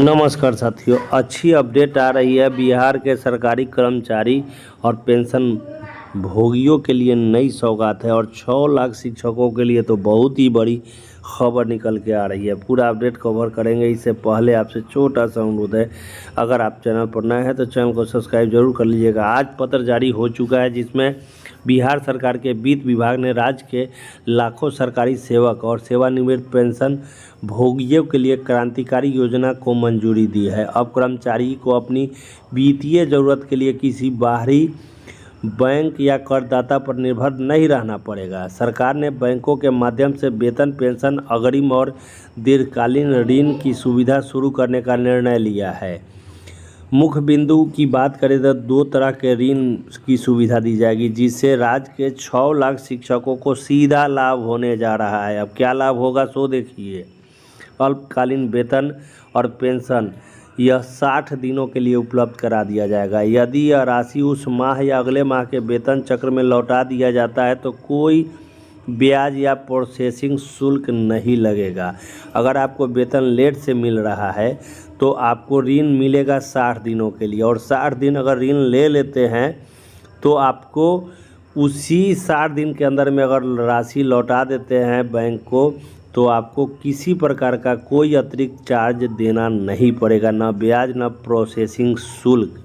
नमस्कार साथियों, अच्छी अपडेट आ रही है। बिहार के सरकारी कर्मचारी और पेंशन भोगियों के लिए नई सौगात है और 6 लाख शिक्षकों के लिए तो बहुत ही बड़ी खबर निकल के आ रही है। पूरा अपडेट कवर करेंगे। इससे पहले आपसे छोटा सा अनुरोध है, अगर आप चैनल पर नए हैं तो चैनल को सब्सक्राइब जरूर कर लीजिएगा। आज पत्र जारी हो चुका है जिसमें बिहार सरकार के वित्त विभाग ने राज्य के लाखों सरकारी सेवक और सेवानिवृत्त पेंशन भोगियों के लिए क्रांतिकारी योजना को मंजूरी दी है। अब कर्मचारी को अपनी वित्तीय ज़रूरत के लिए किसी बाहरी बैंक या करदाता पर निर्भर नहीं रहना पड़ेगा। सरकार ने बैंकों के माध्यम से वेतन, पेंशन, अग्रिम और दीर्घकालीन ऋण की सुविधा शुरू करने का निर्णय लिया है। मुख्य बिंदु की बात करें तो 2 तरह के ऋण की सुविधा दी जाएगी, जिससे राज्य के 6 लाख शिक्षकों को सीधा लाभ होने जा रहा है। अब क्या लाभ होगा सो देखिए। अल्पकालीन वेतन और पेंशन यह 60 दिनों के लिए उपलब्ध करा दिया जाएगा। यदि यह राशि उस माह या अगले माह के वेतन चक्र में लौटा दिया जाता है तो कोई ब्याज या प्रोसेसिंग शुल्क नहीं लगेगा। अगर आपको वेतन लेट से मिल रहा है तो आपको ऋण मिलेगा 60 दिनों के लिए, और 60 दिन अगर ऋण ले लेते हैं तो आपको उसी 60 दिन के अंदर में अगर राशि लौटा देते हैं बैंक को तो आपको किसी प्रकार का कोई अतिरिक्त चार्ज देना नहीं पड़ेगा, न ब्याज न प्रोसेसिंग शुल्क।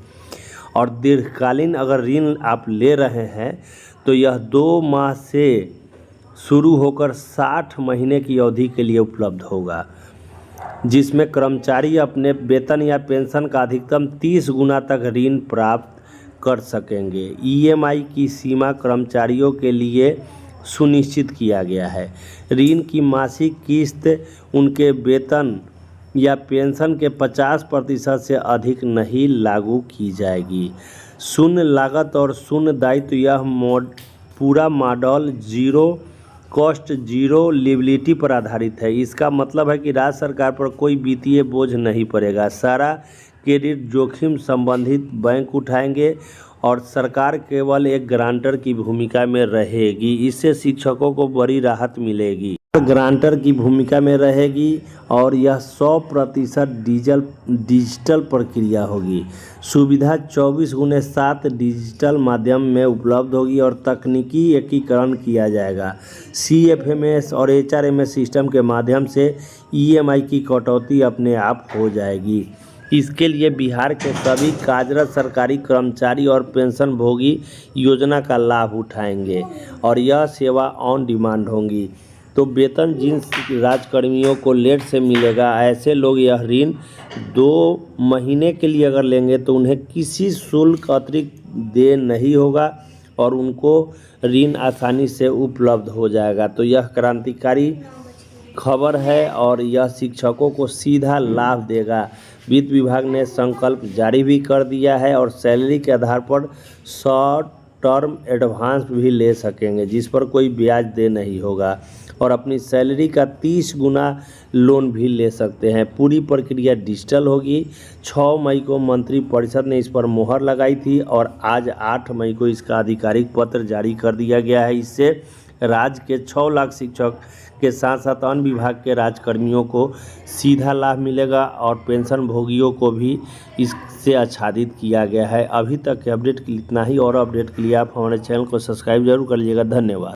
और दीर्घकालीन अगर ऋण आप ले रहे हैं तो यह 2 माह से शुरू होकर 60 महीने की अवधि के लिए उपलब्ध होगा, जिसमें कर्मचारी अपने वेतन या पेंशन का अधिकतम 30 गुना तक ऋण प्राप्त कर सकेंगे। ईएमआई की सीमा कर्मचारियों के लिए सुनिश्चित किया गया है। ऋण की मासिक किस्त उनके वेतन या पेंशन के 50% से अधिक नहीं लागू की जाएगी। शून्य लागत और शून्य दायित्व यह पूरा model zero cost zero liability पर आधारित है। इसका मतलब है कि राज्य सरकार पर कोई वित्तीय बोझ नहीं पड़ेगा। सारा क्रेडिट जोखिम संबंधित बैंक उठाएंगे और सरकार केवल एक गारंटर की भूमिका में रहेगी। इससे शिक्षकों को बड़ी राहत मिलेगी। गारंटर की भूमिका में रहेगी और यह 100% डिजिटल प्रक्रिया होगी। सुविधा 24/7 डिजिटल माध्यम में उपलब्ध होगी और तकनीकी एकीकरण किया जाएगा। CFMS और HRMS सिस्टम के माध्यम से EMI की कटौती अपने आप हो जाएगी। इसके लिए बिहार के सभी कार्यरत सरकारी कर्मचारी और पेंशन भोगी योजना का लाभ उठाएंगे और यह सेवा ऑन डिमांड होगी। तो वेतन जिन राज्यकर्मियों को लेट से मिलेगा, ऐसे लोग यह ऋण 2 महीने के लिए अगर लेंगे तो उन्हें किसी शुल्क अतिरिक्त दे नहीं होगा और उनको ऋण आसानी से उपलब्ध हो जाएगा। तो यह क्रांतिकारी खबर है और यह शिक्षकों को सीधा लाभ देगा। वित्त विभाग ने संकल्प जारी भी कर दिया है और सैलरी के आधार पर शॉर्ट टर्म एडवांस भी ले सकेंगे, जिस पर कोई ब्याज दे नहीं होगा, और अपनी सैलरी का 30 गुना लोन भी ले सकते हैं। पूरी प्रक्रिया डिजिटल होगी। 6 मई को मंत्रिपरिषद ने इस पर मोहर लगाई थी और आज 8 मई को इसका आधिकारिक पत्र जारी कर दिया गया है। इससे राज्य के 6 लाख शिक्षक के साथ साथ अन्य विभाग के राज्यकर्मियों को सीधा लाभ मिलेगा और पेंशन भोगियों को भी इससे आच्छादित किया गया है। अभी तक के अपडेट के लिए इतना ही, और अपडेट के लिए आप हमारे चैनल को सब्सक्राइब जरूर कर लीजिएगा। धन्यवाद।